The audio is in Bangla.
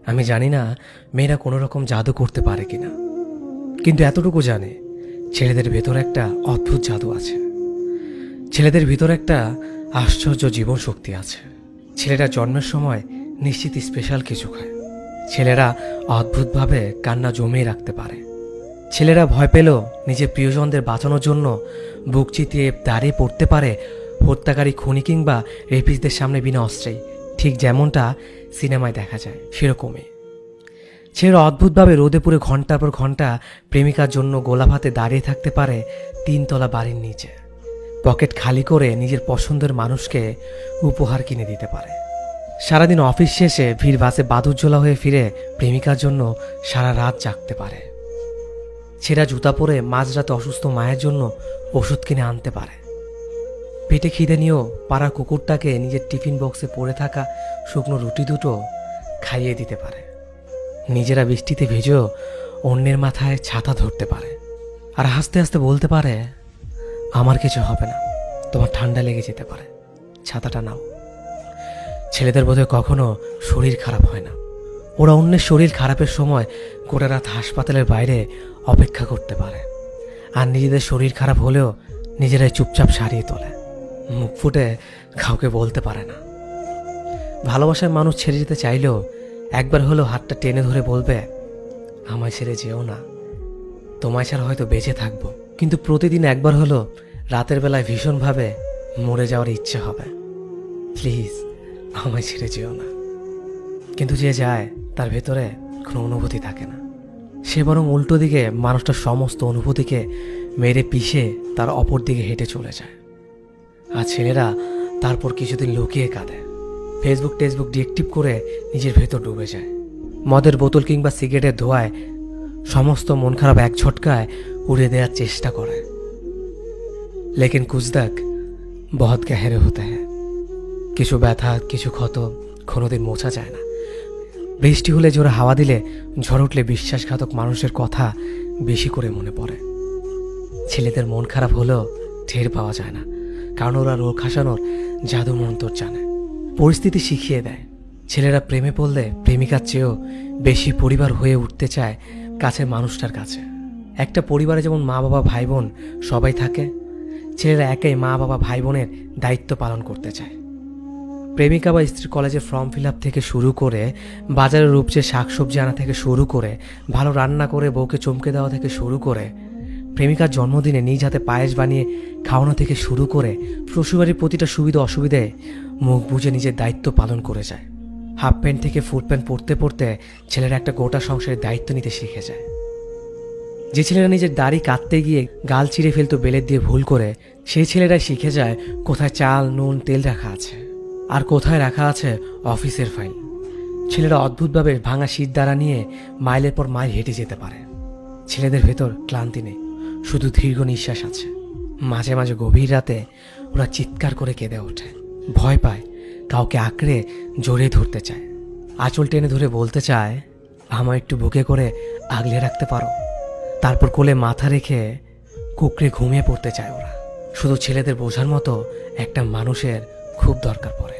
আমি জানি না মেয়েরা কোনো রকম জাদু করতে পারে কিনা, কিন্তু এতটুকু জানে ছেলেদের ভেতর একটা অদ্ভুত জাদু আছে। ছেলেদের ভিতর একটা আশ্চর্য জীবন শক্তি আছে। ছেলেরা জন্মের সময় নিশ্চিত স্পেশাল কিছু খায়। ছেলেরা অদ্ভুতভাবে কান্না জমিয়ে রাখতে পারে। ছেলেরা ভয় পেলেও নিজের প্রিয়জনদের বাঁচানোর জন্য বুক চিতিয়ে দাঁড়িয়ে পড়তে পারে হত্যাকারী খুনি কিংবা রেপিসদের সামনে বিনা অস্ত্রেই, ঠিক যেমনটা সিনেমায় দেখা যায় সেরকমই। ছেলেরা অদ্ভুতভাবে রোদে পুড়ে ঘন্টার পর ঘন্টা প্রেমিকার জন্য গোলাপ হাতে দাঁড়িয়ে থাকতে পারে 3 তলা বাড়ির নিচে। পকেট খালি করে নিজের পছন্দের মানুষকে উপহার কিনে দিতে পারে। সারাদিন অফিস শেষে ভিড় বাসে বাদুরঝোলা হয়ে ফিরে প্রেমিকার জন্য সারা রাত জাগতে পারে। ছেঁড়া জুতা পরে মাঝরাতে অসুস্থ মায়ের জন্য ওষুধ কিনে আনতে পারে। পেটে খিদে নিয়েও পাড়ার কুকুরটাকে নিজের টিফিন বক্সে পড়ে থাকা শুকনো রুটি দুটো খাইয়ে দিতে পারে। নিজেরা বৃষ্টিতে ভিজেও অন্যের মাথায় ছাতা ধরতে পারে আর হাসতে হাসতে বলতে পারে, আমার কিছু হবে না, তোমার ঠান্ডা লেগে যেতে পারে, ছাতাটা নাও। ছেলেদের বোধহয় কখনো শরীর খারাপ হয় না। ওরা অন্যের শরীর খারাপের সময় গোটা রাত হাসপাতালের বাইরে অপেক্ষা করতে পারে, আর নিজেদের শরীর খারাপ হলেও নিজেরাই চুপচাপ সারিয়ে তোলে। মুখ ফুটে কাউকে বলতে পারে না। ভালোবাসার মানুষ ছেড়ে যেতে চাইলেও একবার হলেও হাতটা টেনে ধরে বলবে, আমায় ছেড়ে যেও না, তোমায় ছাড়া হয়তো বেঁচে থাকবো, কিন্তু প্রতিদিন একবার হলো রাতের বেলায় ভীষণভাবে মরে যাওয়ার ইচ্ছে হবে, প্লিজ আমায় ছেড়ে যেও না। কিন্তু যে যায় তার ভেতরে কোনো অনুভূতি থাকে না। সে বরং উল্টো দিকে মানুষটার সমস্ত অনুভূতিকে মেরে পিষে তার অপর দিকে হেঁটে চলে যায়। আর ছেলেরা তারপর কিছুদিন লুকিয়ে কাঁদে, ফেসবুক টেসবুক ডিএক্টিভ করে নিজের ভেতর ডুবে যায়। মদের বোতল কিংবা সিগারেটের ধোঁয়ায় সমস্ত মন খারাপ এক ঝটকায় উড়িয়ে দেওয়ার চেষ্টা করে। লেকিন কুছ তক বহুত গহরে হতে হ্যায়। কিছু ব্যথা, কিছু ক্ষত কোনোদিন মোছা যায় না। বৃষ্টি হলে জোরে হাওয়া দিলে, ঝড় উঠলে বিশ্বাসঘাতক মানুষের কথা বেশি করে মনে পড়ে। ছেলেদের মন খারাপ হলেও টের পাওয়া যায় না, কারণ ওরা রোগ হাসানোর জাদু মন্তর জানে। পরিস্থিতি শিখিয়ে দেয়। ছেলেরা প্রেমে পড়লে প্রেমিকার চেয়েও বেশি পরিবার হয়ে উঠতে চায় কাছের মানুষটার কাছে। একটা পরিবারে যেমন মা বাবা ভাই বোন সবাই থাকে, ছেলেরা একাই মা বাবা ভাই বোনের দায়িত্ব পালন করতে চায়। প্রেমিকা বা স্ত্রীর কলেজে ফর্ম ফিল আপ থেকে শুরু করে, বাজারে রূপচে শাকসবজি আনা থেকে শুরু করে, ভালো রান্না করে বউকে চমকে দেওয়া থেকে শুরু করে, প্রেমিকার জন্মদিনে নিজ হাতে পায়েস বানিয়ে খাওয়ানো থেকে শুরু করে, শ্বশুরবাড়ির প্রতিটা সুবিধা অসুবিধায় মুখ বুজে নিজের দায়িত্ব পালন করে যায়। হাফ প্যান্ট থেকে ফুল প্যান্ট পরতে পরতে ছেলেরা একটা গোটা সংসারের দায়িত্ব নিতে শিখে যায়। যে ছেলেরা নিজের দাড়ি কাটতে গিয়ে গাল চিরে ফেলতো বেলের দিয়ে ভুল করে, সেই ছেলেরাই শিখে যায় কোথায় চাল নুন তেল রাখা আছে আর কোথায় রাখা আছে অফিসের ফাইল। ছেলেরা অদ্ভুতভাবে ভাঙা শীত দ্বারা নিয়ে মাইলের পর মাইল হেঁটে যেতে পারে। ছেলেদের ভেতর ক্লান্তি নেই, শুধু দীর্ঘ নিঃশ্বাস আছে। মাঝে মাঝে গভীর রাতে ওরা চিৎকার করে কেঁদে ওঠে, ভয় পায়, কাউকে আঁকড়ে জড়িয়ে ধরতে চায়, আঁচল টেনে ধরে বলতে চায়, আমায় একটু বুকে করে আগলে রাখতে পারো। তারপর কোলে মাথা রেখে কুকড়ে ঘুমিয়ে পড়তে চায় ওরা। শুধু ছেলেদের বোঝার মতো একটা মানুষের খুব দরকার পড়ে।